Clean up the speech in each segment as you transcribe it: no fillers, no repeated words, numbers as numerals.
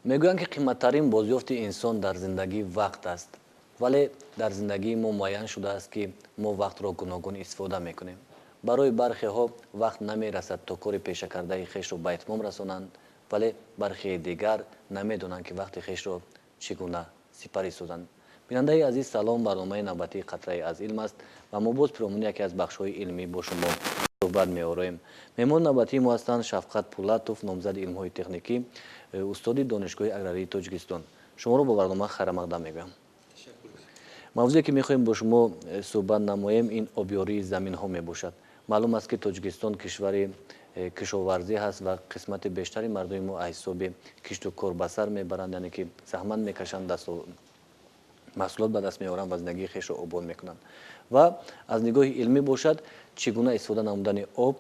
мегӯянд, ки қиматтарин бозёфти инсон дар зиндагӣ вақт аст. вале дар зиндагии мо муайян шудааст, ки мо вақтро гуногун истифода мекунем. барои бархеҳо вақт намерасад то кори пешакардаи хешро ба итмом расонанд, вале бархеи дигар намедонанд, ки вақти хешро чӣ гуна сипарӣ созанд. бинандаи азиз, салом. барномаи навбатии қатраи аз илм аст ва мо боз пиромони яке аз бахшҳои илмӣ бо шумо суҳбат меорем. меҳмони навбатии мо ҳастанд Шафқат Пулатов, номзади илмҳои техникӣ, устоди донишгоҳи аграрии Тоҷикистон. шуморо ба барнома хайрамақдам мегӯям. мавзӯе ки мехоҳем бо шумо суҳбат намоем, ин обёрии заминҳо мебошад. маълум аст, ки Тоҷикистон кишвари кишоварзӣ ҳаст ва қисмати бештари мардуми мо аз ҳисоби кишту кор ба сар мебаранд, яъне ки заҳмат мекашанд, маҳсулот ба даст меоранд ва зиндагии хешро обод мекунанд. ва аз нигоҳи илмӣ бошад, чӣ гуна истифода намудани об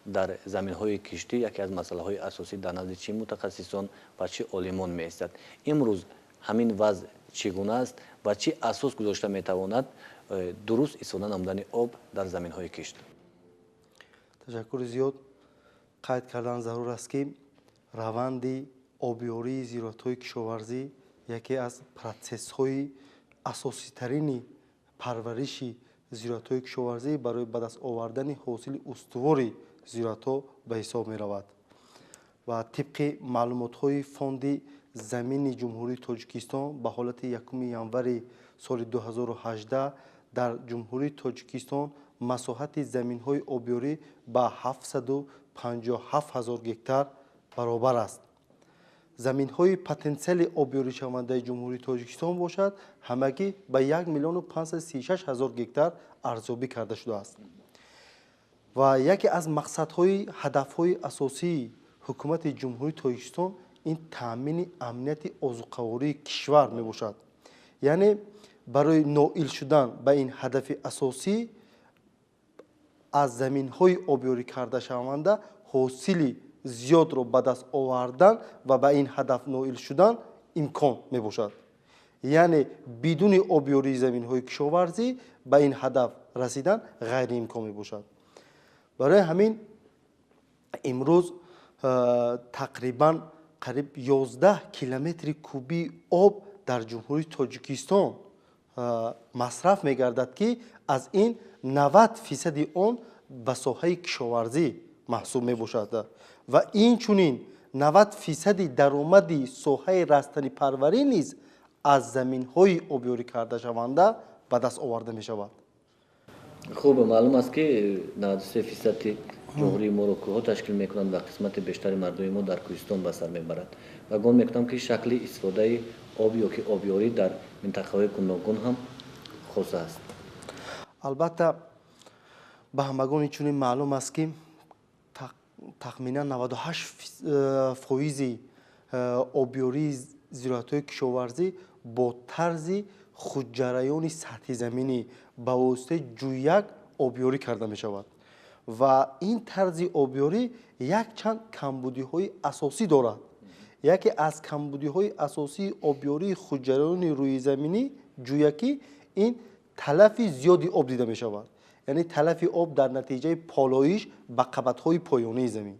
дар заминҳои киштӣ яке аз масъалаҳои асосӣ дар назди чӣ мутахассисон ва чӣ олимон меистад. имрӯз ҳамин вазъ чӣ гуна аст ва чӣ асос гузошта метавонад дуруст истифода намудани об дар заминҳои кишт? ташаккури зиёд. қайд кардан зарур аст, ки раванди обёрии зироатҳои кишоварзӣ яке аз протсессҳои асоситарини парвариши зироатҳои кишоварзӣ барои ба даст овардани ҳосили устувори зироатҳо ба ҳисоб меравад. ва тибқи маълумотҳои фонди замини ҷумҳурии Тоҷикистон ба ҳолати 1 январи соли 2018 дар ҷумҳурии Тоҷикистон масоҳати заминҳои обёрӣ ба 757 000 гектар баробар аст. заминҳои потенсиали обёришавандаи ҷумҳурии Тоҷикистон бошад ҳамагӣ ба 1 536 000 гектар арзёбӣ карда шудааст. ва яке аз мақсадҳои ҳадафҳои асосии ҳукумати ҷумҳурии Тоҷикистон ин таъмини амнияти озуқавории кишвар мебошад. яъне барои ноил шудан ба ин ҳадафи асосӣ аз заминҳои обёрӣ кардашаванда ҳосили зиёдро ба даст овардан ва ба ин ҳадаф ноил шудан имкон мебошад. яъне бидуни обёрии заминҳои кишоварзӣ ба ин ҳадаф расидан ғайриимкон мебошад. барои ҳамин имрӯз тақрибан қариб 11 километри кубии об дар ҷумҳурии Тоҷикистон масраф мегардад, ки аз ин 90% он ба соҳаи кишоварзӣ маҳсуб мебошад ва инчунин 90% даромади соҳаи растанӣ парварӣ низ аз заминҳои обёрӣ кардашаванда ба даст оварда мешавад. хуб, маълум аст, ки 93% ҷумҳурии моро кӯҳҳо ташкил мекунанд ва қисмати бештари мардуми мо дар кӯҳистон ба сар мебарад. ва гумон мекунам, ки шакли истифодаи об ё ки обёрӣ дар минтақаҳои гуногун ҳам хос аст. албатта ба ҳамагон инчунин маълум аст, ки тахминан 98% обёрии зироатҳои кишоварзӣ бо тарзи худҷараёни сатҳи заминӣ ба воситаи ҷӯяк обёрӣ карда мешавад. ва ин тарзи обёрӣ якчанд камбудиҳои асосӣ дорад. яке аз камбудиҳои асосии обёрии худҷараёни рӯи заминӣ ҷӯякӣ ин талафи зиёди об дида мешавад. яъне талафи об дар натиҷаи полоиш ба қабатҳои поёнаи замин,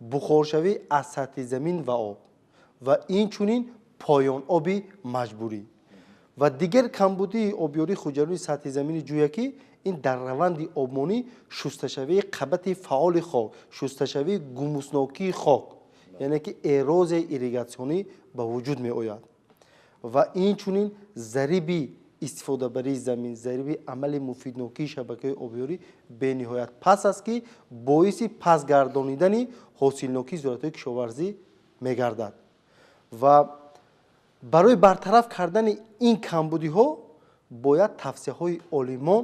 бухоршавӣ аз сатҳи замин ва об ва инчунин поёноби маҷбурӣ. ва дигар камбудии обёрии худҷараёни сатҳи замини ҷӯякӣ ин дар раванди обмонӣ шусташавии қабати фаъоли хок, шусташавии гумуснокии хок, яъне ки эрозияи ирригатсионӣ ба вуҷуд меояд. ва инчунин зариби истифодабарии замин, зариби амали муфиднокии шабакаҳои обёрӣ бениҳоят паст аст, ки боиси паст гардонидани ҳосилнокии зироатҳои кишоварзӣ мегардад. ва барои бартараф кардани ин камбудиҳо бояд тавсияҳои олимон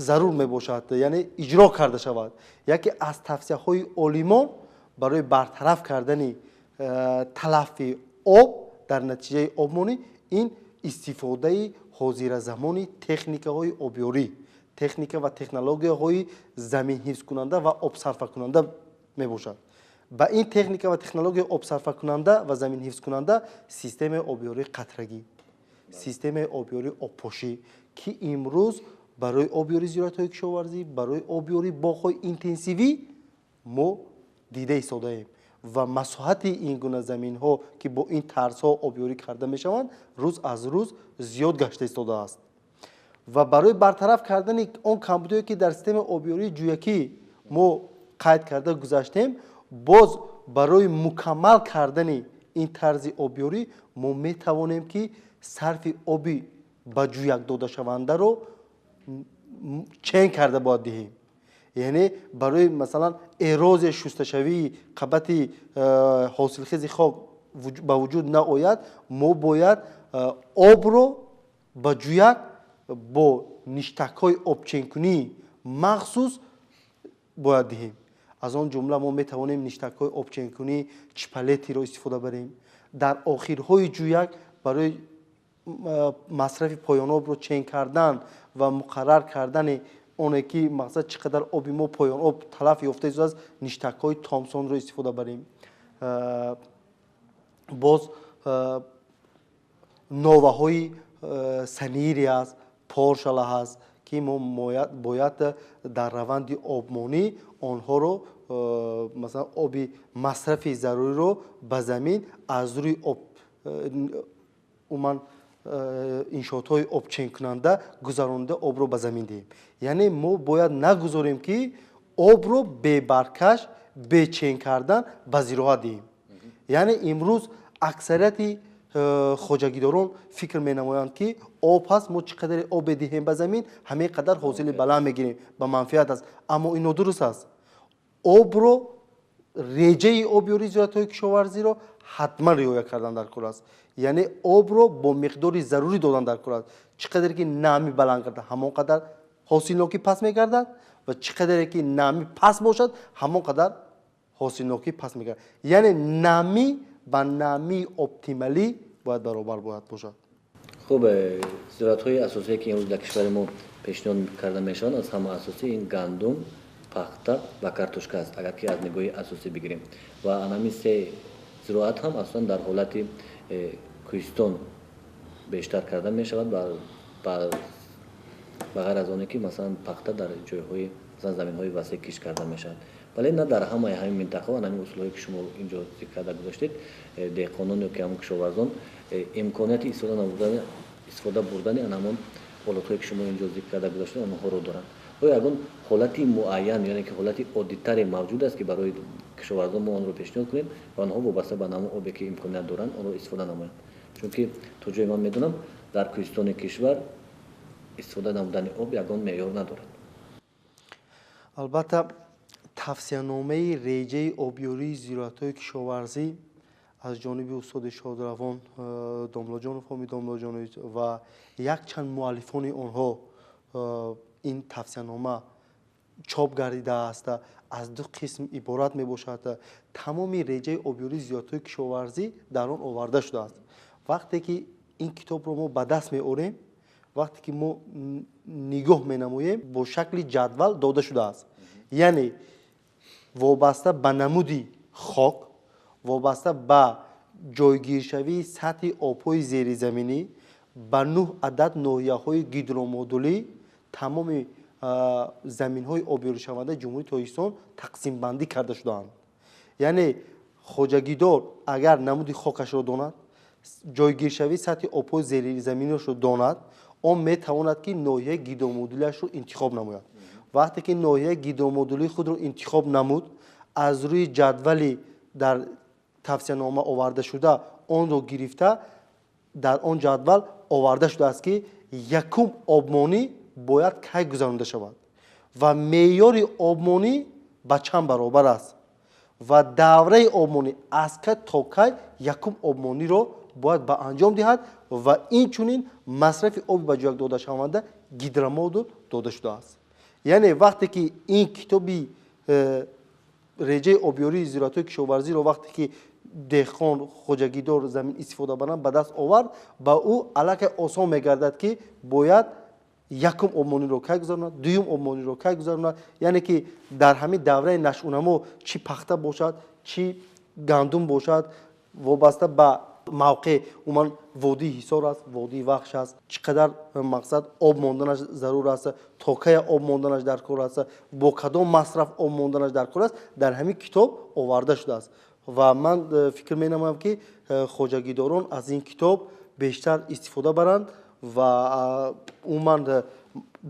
зарур мебошад, яъне иҷро карда шавад. яке аз тавсияҳои олимон барои бартараф кардани талафи об дар натиҷаи обмонӣ ин истифодаи ҳозиразамони техникаҳои обёрӣ, техника ва технологияҳои заминҳифзкунанда ва обсарфакунанда мебошад. ба ин техника ва технология обсарфакунанда ва заминҳифзкунанда системаи обёрии қатрагӣ, системаи обёрии обпошӣ, ки имрӯз барои обёрии зироатҳои кишоварзӣ, барои обёрии боғҳои интенсивӣ мо дида истодаем و مساحت این گونه زمین ها که با این ترس ها آبیاری کرده می شوند روز از روز زیاد گشته ایستاده است و برای برطرف کردن اون کمبودی که در سیستم آبیاری جویکی ما قید کرده گذاشتیم، باز برای مکمل کردن این طرز آبیاری ما می توانیم که صرف آبی به جویک داده شونده رو چین کرده باید دهیم. یعنی برای مثلا احراز شستشوی قبط حاصلخیز خاک به وجود نآید، ما باید آب رو به جویک با نیشتک‌های آبچینکنی مخصوص باید دهیم. از آن جمله ما می توانیم نیشتک‌های آبچینکنی چپلتی را استفاده بریم. در آخرهای جویک برای مصرف پایان آب رو چین کردن و مقرر کردن اونه که مقصد چقدر آبی ما پایان آب تلف یافته است، از نیشتک‌های تامسون رو استفاده بریم. باز نوه‌های سنیری است، پارشله هست که ما باید در روند آبمانی آنها رو مثلا آبی مصرف ضروری رو به زمین از روی آب انشاءات‌های آبچین کننده گذرانده آب رو به زمین دهیم. یعنی ما باید نگذاریم که آب رو به برکش به چین کردن به زیرها دهیم. یعنی امروز اکثریت خوجگیداران فکر می نمایند که آب هست، ما چقدر آب بدهیم به زمین همه قدر حاصل بلند میگیریم، به منفعت است. اما این درست است. آب رو ریجه آبیاری زراعت‌های کشاورزی رو حتما رعایت کردن در کار است. یعنی آب رو با مقداری ضروری دادن در کار است. چقدر که نمی بلند کرده همانقدر حاصلناکی پس میگردد و چقدر که نمی پس باشد همانقدر حاصلناکی پس میگردد. یعنی نمی با نمی اپتیمالی باید برابر باید باشد. خوب، زراعت‌های اساسی که امروز در کشور ما پیشنهاد کرده میشن از همه اساسی این گندم، پخته و کارتوشکا است اگر که از نگاه اساسی بگیریم و همین سه زراعت هم اصلا در حالت کوهستان بیشتر کرده می شود بغیر از آنی که مثلا پخته در جایهای زمین های وسیع کش کرده می شود. ولی نه در همین منطقه و همین اصول که شما اینجا ذکر کرده گذاشتید، دهقانان یا که همون کشاورزان امکانیت استفاده بردن همان حالت‌هایی که شما اینجا ذکر کرده گذاشتید آنها رو دارند. یگان حالتی معین یعنی که حالتی عادی‌تر موجود است که برای کشاورزان ما آن رو پیشنهاد کنیم و آنها وابسته به نوع آبی که امکانیت دارند آن رو استفاده نمایند. چون که تا جایی من میدونم در کوهستان کشور استفاده نمودن آب یگان معیار ندارد. البته توصیه‌نامه ریجه آبیاری زراعت‌های کشاورزی از جانب استاد شادروان داملاجان و فامی داملاجان و یک چند مؤلفان آنها این توصیه‌نامه چاپ گردیده است. از دو قسم عبارت می باشد. تمام ریجه آبیاری زراعت‌های کشاورزی در آن آورده شده است. وقتی که این کتاب رو ما به دست می آوریم، وقتی که ما نگاه می نماییم با شکل جدول داده شده است. یعنی وابسته به نمودی خاک، وابسته به جایگیرشوی سطح آب‌های زیرزمینی، به 9 عدد ناحیه‌های گیدرومدولی تمام زمین‌های آبیاری شونده جمهوری تاجیکستان تقسیم بندی کرده شده‌اند. یعنی خوجگیدار اگر نمودی خاکش را داند، جایگیرشوی سطح آب‌های زیرزمینیش را داند، آن می‌تواند که ناحیه گیدرومدولیش را انتخاب نماید. وقتی که ناحیه گیدرومدولی خود را انتخاب نمود، از روی جدولی در توصیه‌نامه آورده شده آن رو گرفته در آن جدول آورده شده است که یکم آبمانی باید کی گذرانده شود و معیار آبمانی به چند برابر است و دوره آبمانی از که تا کی یکم آبمانی رو باید به انجام دهد و این چنین مصرف آب به جای داده شونده گیدرومدول داده شده است. یعنی وقتی که این کتابی ریجه آبیاری زراعت‌های کشاورزی رو وقتی که دهقان خوجگیدار زمین استفاده برند به دست آورد، با او علاقه آسان میگردد که باید یکم آبمانی رو که گذارند، دویم آبمانی رو که گذارند. یعنی که در همین دوره نشو و نما چی پخته باشد چی گندم باشد وابسته به موقع عموما وادی حصار است، وادی وخش است، چقدر مقصد آب ماندنش ضرور است، تا کی آب ماندنش در کار است، با کدام مصرف آب ماندنش در کار است، در همین کتاب آورده شده است و من فکر می نمایم که خوجگیداران از این کتاب بیشتر استفاده برند و عموما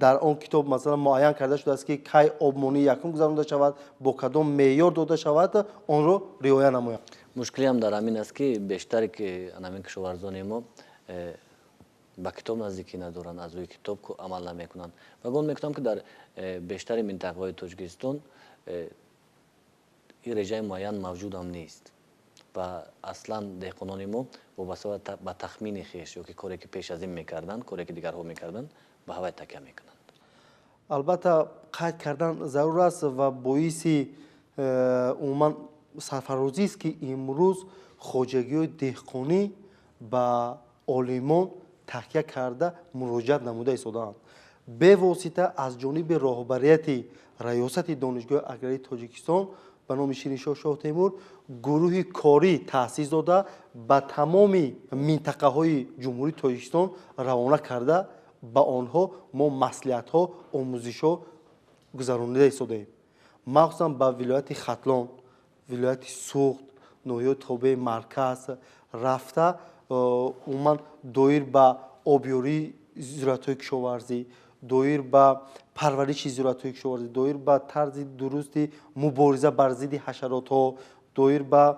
در آن کتاب مثلا معین کرده شده است که کی آبمانی یکم گذرانده شود با کدام معیار داده شود آن رو رعایت نمایند. مشکلی هم در همین است که بیشتری که همین کشاورزان ما با کتاب نزدیکی ندارن، از روی کتاب عمل نمیکنن و گمان میکنم که در بیشتر منطقه های تاجیکستان این رژه معین موجود هم نیست و اصلا دهقانان ما وابسته به تخمین خویش یا که کاری که پیش از این میکردن، کاری که دیگرها میکردن به هوای تکیه میکنند. البته قید کردن ضرور است و باعث عموما سرفرازی است که امروز خواجگی های دهقانی به عالمان تکیه کرده مراجعت نموده ایستاده‌اند. به واسطه از جانب راهبریت ریاست دانشگاه اگراری تاجیکستان به نام شیرینشاه شاه تیمور گروه کاری تأسیس داده به تمام منطقه های جمهوری تاجیکستان روانه کرده به آنها ما مصلحت ها آموزش ها گذرانیده ایستاده‌ایم. مخصوصا به ولایت ختلان، ولایت سوخت، ناحیه تابع مرکز رفته عموما دایر به آبیاری زراعت‌های کشاورزی، دایر به پرورش زراعت‌های کشاورزی، دایر به طرز درست مبارزه بر ضد حشرات‌ها، دایر به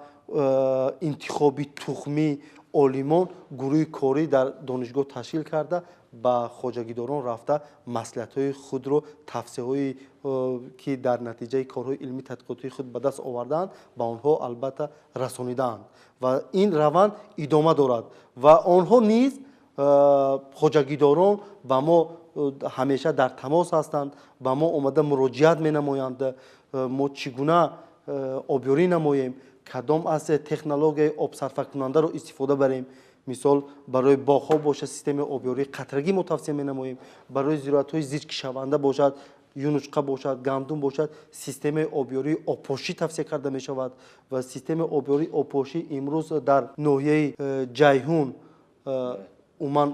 انتخاب تخمی عالمان گروه کاری در دانشگاه تشکیل کرده به خواجگیداران رفته مصلحت‌های خود رو توصیه‌هایی که در نتیجه کارهای علمی تحقیقاتی خود به دست آوردند به آنها البته رسانیدند و این روند ادامه دارد و آنها نیز خواجگیداران با ما همیشه در تماس هستند، با ما آمده مراجعت می‌نمایند ما چگونه آبیاری نماییم، کدام از تکنولوژی آب صرفه کننده رو استفاده بریم. مثال برای باغ‌ها باشه سیستم آبیاری قطرگی ما توصیه می‌نماییم، برای زراعت‌های زیرکشونده باشد یونچقه باشد گندم باشد سیستم آبیاری آبپاشی توصیه کرده می‌شود و سیستم آبیاری آبپاشی امروز در ناحیه جیهون عموما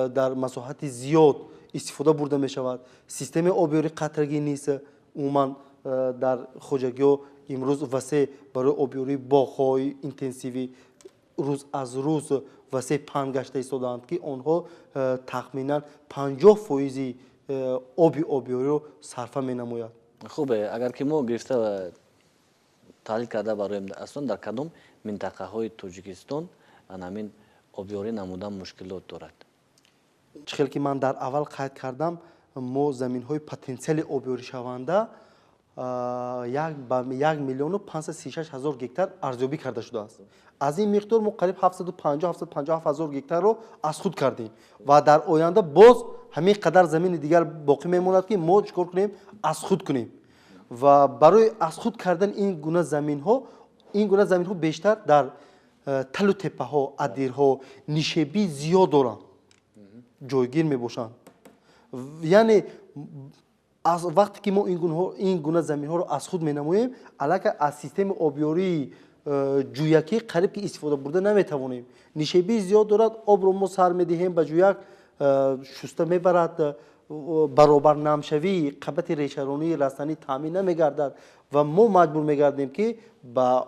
در مساحت زیاد استفاده برده می‌شود. سیستم آبیاری قطرگی نیست عموما در خواجگی‌ها امروز وسیع برای آبیاری باغ‌های اینتنسیوی روز از روز وسیع پهن گشته ایستاده‌اند که آنها تخمینا 50% آبیاری رو صرفه می‌نماید. خوبه اگر که ما گرفته و تحلیل کرده برایم اصلا در کدام منطقه های تاجیکستان همین آبیاری نمودن مشکلات دارد؟ چخیل که من در اول قید کردم ما زمین‌های پتانسیل آبیاری شونده 1,536,000 گکتار ارزیابی کرده شده است. از این مقدار ما قریب 750-757,000 گکتار رو از خود کردیم و در آینده باز همین قدر زمین دیگر باقی میماند که ما چیکار کنیم از خود کنیم و برای از خود کردن این گونه زمین ها بیشتر در تل و تپه ها ادیرها نیشابی زیاد دارند جایگیر میباشند. یعنی از وقتی که ما این گونه زمین ها رو از خود مینماییم علاوه از سیستم آبیاری جویکی قریب که استفاده برده نمیتوانیم. نیشابی زیاد دارد آب رو ما سر میدهیم به جویک شسته میبرد برابر نمشوی قبط ریشه‌رانی رستنی تامین نمیگردد و ما مجبور میگردیم که با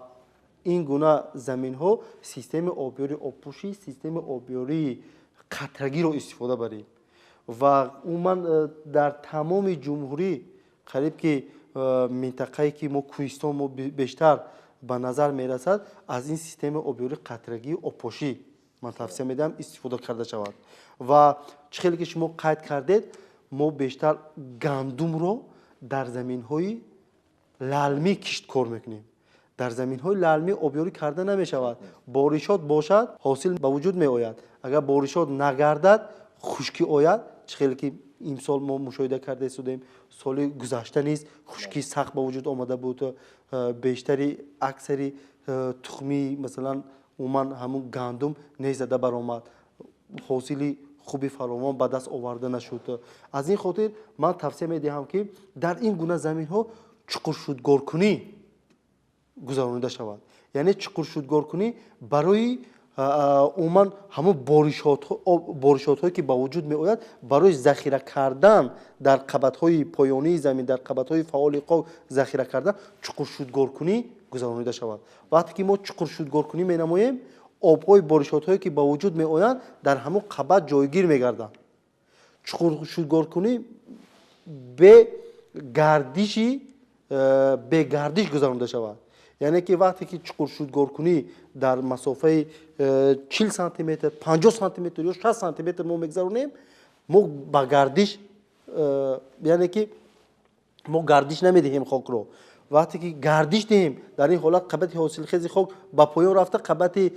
این گونه زمین ها سیستم آبیاری آبپوشی سیستم آبیاری قطرگی رو استفاده بریم و عموما در تمام جمهوری قریب که منطقه‌ای که ما کوهستان ما بیشتر به نظر میرسد از این سیستم آبیاری قطرگی آبپوشی من توصیه میدم استفاده کرده شود و چخیلی که شما قید کردید ما بیشتر گندم رو در زمین‌های للمی کشت کار میکنیم. در زمین‌های للمی آبیاری کرده نمیشود. بارشات باشد حاصل به وجود می آید. اگر بارشات نگردد خشکی آید چخیلی که امسال ما مشاهده کرده ایستادیم سال گذشته نیست خشکی سخت به وجود آمده بود بیشتری اکثری تخمی مثلا عموما همون گندم نیزده برآمد حاصلی خوبی فراوان به دست آورده نشد. از این خاطر من توصیه میدهم که در این گونه زمین ها چقور شودگار کنی گذرانیده شود. یعنی چقور شودگار کنی برای عموما همون بارشات هایی که با وجود می آید برای ذخیره کردن در قبط های پایانی زمین در قبط های فعال قو ذخیره کردن چقور شودگار کنی гузаронида шавад. Вақте ки мо чуқуршудгоркунӣ менамоем, обҳои боришотҳое ки ба вуҷуд меоянд дар ҳамон қабат ҷойгир мегарданд. Чуқуршудгоркунӣ бе гардиш гузаронида шавад. яъне ки вақте ки чуқуршудгоркунӣ дар масофаи 40 сантиметр 50 сантиметр ё 60 сантиметр мо мегзаронем, мо ба гардиш яъне ки мо гардиш намедиҳем хокро. вақте ки гардиш диҳем, дар ин ҳолат қабати ҳосилхези хок ба поён рафта, қабати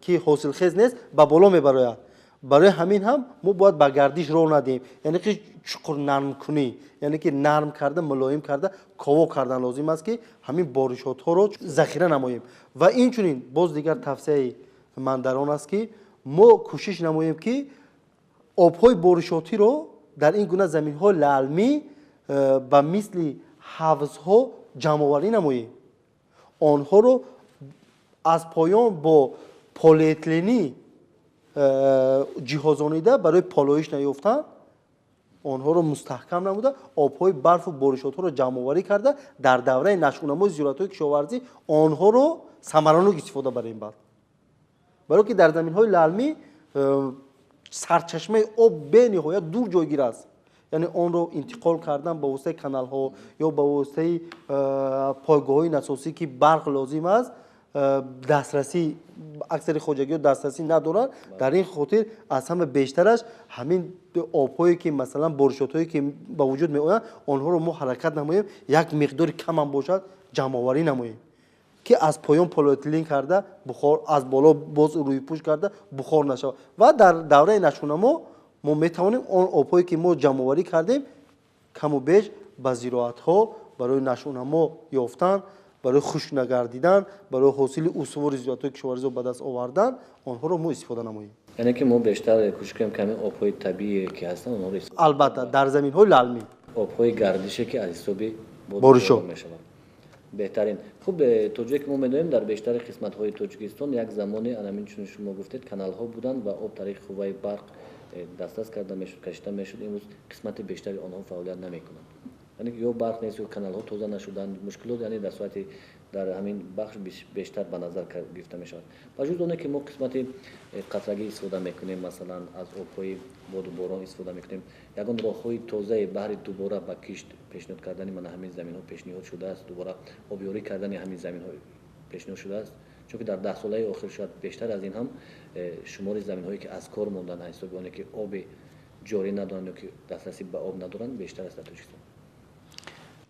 ки ҳосилхез нест ба боло мебарояд. барои ҳамин ҳам мо бояд ба гардиш роҳ надиҳем, яъне ки чуқур нармкунӣ, яъне ки нарм карда, мулоим карда, ково кардан лозим аст ки ҳамин боришотҳоро захира намоем. ва инчунин боз дигар тавсияи ман дар он аст ки мо кӯшиш намоем ки обҳои боришотиро дар ин гуна заминҳои лаълмӣ ба мисли ҳавзҳо ҷамъоварӣ намоем. онҳоро аз поён бо полиэтиленӣ ҷиҳозонида барои полоиш наёфтан, онҳоро мустаҳкам намуда, обҳои барфу боришотҳоро ҷамъоварӣ карда, дар давраи нашъунамои зиёратҳои кишоварзӣ онҳоро самаранок истифода барем бад. барое ки дар заминҳои лаълмӣ сарчашмаи об бениҳоят дур ҷойгир аст. яъне онро интиқол кардан ба воситаи каналҳо ё ба воситаи пойгоҳҳои насосӣ ки барқ лозим аст, дастрасӣ аксари хоҷагиҳо дастрасӣ надоранд. дар ин хотир аз ҳама бештараш ҳамин обҳое ки масалан боришотҳое ки ба вуҷуд меоянд, онҳоро мо ҳаракат намоем, як миқдори камам бошад ҷамъоварӣ намоем, ки аз поён полиэтилен карда бухор, аз боло боз рӯи пӯш карда бухор нашавад. ва дар давраи нашъунамо мо метавонем он обҳое ки мо ҷамъоварӣ кардем каму беш ба зироатҳо барои нашъунамо ёфтан, барои хушк нагардидан, барои ҳосили устувори зироатҳои кишоварзиро ба даст овардан, онҳоро мо истифода намоем. яъне ки мо бештар кӯшиш кунем ки ҳамин обҳои табиие ки ҳастанд онҳоро истифода. албатта дар заминҳои лаълмӣ обҳои гардише ки аз ҳисоби боришо мешавад. беҳтарин. хуб, то ҷое ки мо медонем дар бештари қисматҳои Тоҷикистон як замоне анамин чун шумо гуфтед каналҳо буданд ва об тариқи қувваи барқ дастрас карда мешуд, кашида мешуд. имрӯз қисмати бештари онҳо фаъолият намекунанд. яъне ё барқ нест ё каналҳо тоза нашуданд. мушкилот яъне дар сурати дар ҳамин бахш бештар ба назар гирифта мешавад. ба ҷуз оне ки мо қисмати қатрагӣ истифода мекунем, масалан аз обҳои боду борон истифода мекунем, ягон роҳҳои тозаи баҳри дубора ба кишт пешниҳод кардани мана ҳамин заминҳо пешниҳод шудааст, дубора обёрӣ кардани ҳамин заминҳо пешниҳод шудааст. чунки дар 10 солаи охир шояд бештар аз ин ҳам шумори заминҳое ки аз кор монданд аз ҳисоби оне ки оби ҷорӣ надоранд ё ки дастрасӣ ба об надоранд бештар аст дар Тоҷикистон.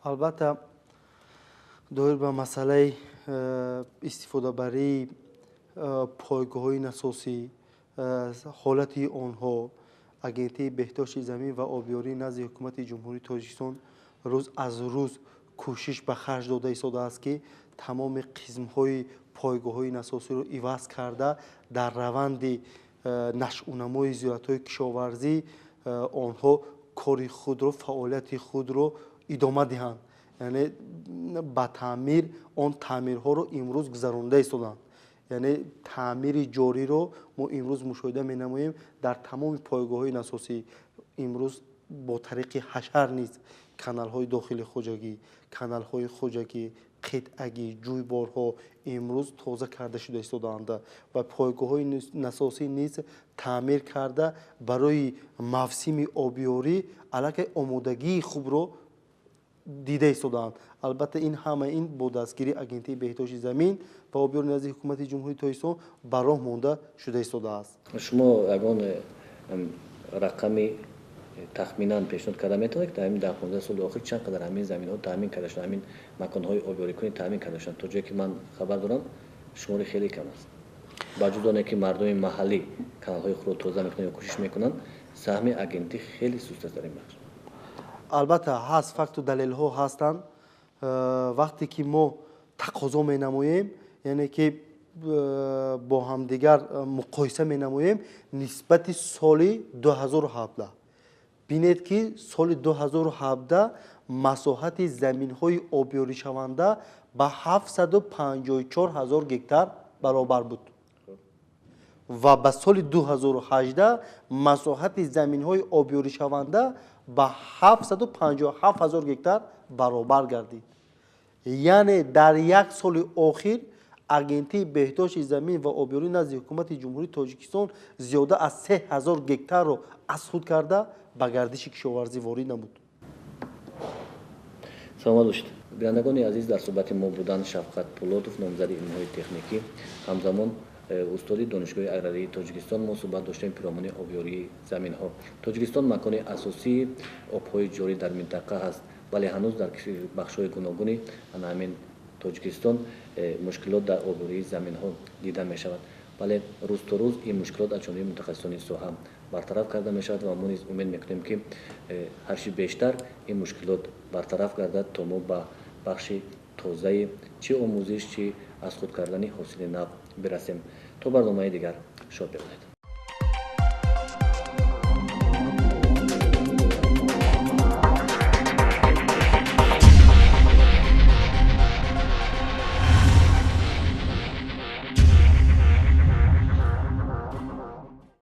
албатта доир ба масъалаи истифодабарии пойгоҳҳои насосӣ, ҳолати онҳо, агентии беҳдошти замин ва обёрӣ назди ҳукумати ҷумҳурии Тоҷикистон рӯз аз рӯз кӯшиш ба харҷ дода истодааст ки тамоми қисмҳои пойгоҳҳои насосиро иваз карда дар раванди нашъунамои зиёратҳои кишоварзӣ онҳо кори худро, фаъолияти худро идома диҳанд. яъне ба таъмир он таъмирҳоро имрӯз гузаронида истоданд. яъне таъмири ҷориро мо имрӯз мушоҳида менамоем дар тамоми пойгоҳҳои насосӣ. имрӯз бо тариқи ҳашар низ каналҳои дохили хоҷагӣ, каналҳои хоҷагӣ, қитъагӣ, ҷӯйборҳо имрӯз тоза карда шуда истодаанд ва пойгоҳҳои насосӣ низ таъмир карда барои мавсими обёрӣ аллакай омодагии хубро дида истодаанд. албатта ин ҳама ин бо дастгирии агентии беҳдошти замин ва обёрӣ назди ҳукумати ҷумҳурии Тоҷикистон ба роҳ монда шуда истодааст. шумо ягон рақами тахминан пешниҳод карда метавонед дар ҳамин 10-15 соли охир чанд қадар ҳамин заминҳо таъмин карда шуданд, ҳамин маконҳои обёрикунӣ таъмин карда шуданд? то ҷое ки ман хабар дорам шумори хеле кам аст. ба ҷуз оне ки мардуми маҳаллӣ каналҳои худро тоза мекунанд ё кӯшиш мекунанд, саҳми агентӣ хеле суст аст дар ин бахш. албатта ҳаст, факту далелҳо ҳастанд. вақте ки мо тақозо менамоем, яъне ки бо ҳамдигар муқоиса менамоем нисбати соли 2017, бинед ки соли 2017 масоҳати заминҳои обёришаванда ба 754 000 гектар баробар буд ва ба соли 2018 масоҳати заминҳои обёришаванда ба 757 000 гектар баробар гардид. яъне дар як соли охир агентии беҳдошти замин ва обёрӣ назди ҳукумати ҷумҳурии тоҷикистон зиёда аз 3000 гектарро аз худ карда ба гардиши кишоварзӣ ворид намуд. саломат бошед. Бинандагони азиз, дар суҳбати мо буданд Шафқат Пӯлодов, номзади илмҳои техникӣ, ҳамзамон устоди донишгоҳи аграрии Тоҷикистон. Мо суҳбат доштем пиромони обёрии заминҳо. Тоҷикистон макони асосии обҳои ҷорӣ дар минтақа ҳаст, вале ҳанӯз дар бахшҳои гуногуни ҳамин Тоҷикистон мушкилот дар обёрии заминҳо дида мешавад. Вале рӯз то рӯз ин мушкилот аз ҷониби мутахассисони соҳа бартараф карда мешавад ва мо низ умед мекунем ки ҳарчи бештар ин мушкилот бартараф гардад, то мо ба бахши тозаи чӣ омӯзиш, чӣ аз худ кардани ҳосили нав бирасем. То барномаи дигар шод бемонед.